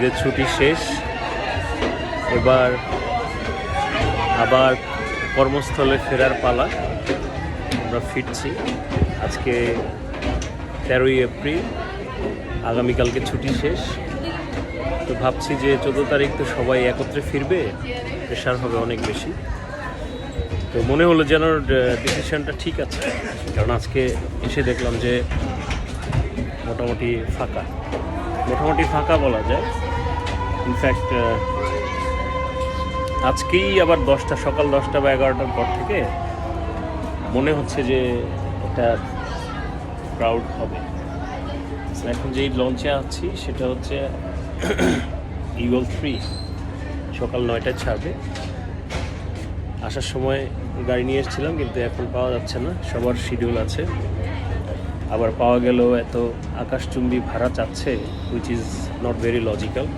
যে ছুটি শেষ, এবার আবার কর্মস্থলে ফেরার পালা। আমরা ফিরছি। আজকে 13ই এপ্রিল, আগামীকালকে ছুটি শেষ। তো ভাবছি যে 14 তারিখ তো সবাই একত্রে ফিরবে, প্রেশার হবে অনেক বেশি। তো মনে হলো যেন ডিসিশনটা ঠিক আছে, কারণ আজকে এসে দেখলাম যে মোটামুটি ফাঁকা বলা যায়। ইনফ্যাক্ট আজকেই আবার সকাল 10টা বা 11টার পর থেকে মনে হচ্ছে যে একটা ক্রাউড হবে। এখন যেই লঞ্চে আছি সেটা হচ্ছে ইগল 3, সকাল 9টায় ছাড়বে। আসার সময় গাড়ি নিয়ে এসেছিলাম, কিন্তু এখন পাওয়া যাচ্ছে না, সবার শিডিউল আছে। আবার পাওয়া গেলেও এত আকাশচুম্বী ভাড়া চাচ্ছে, which is not very logical.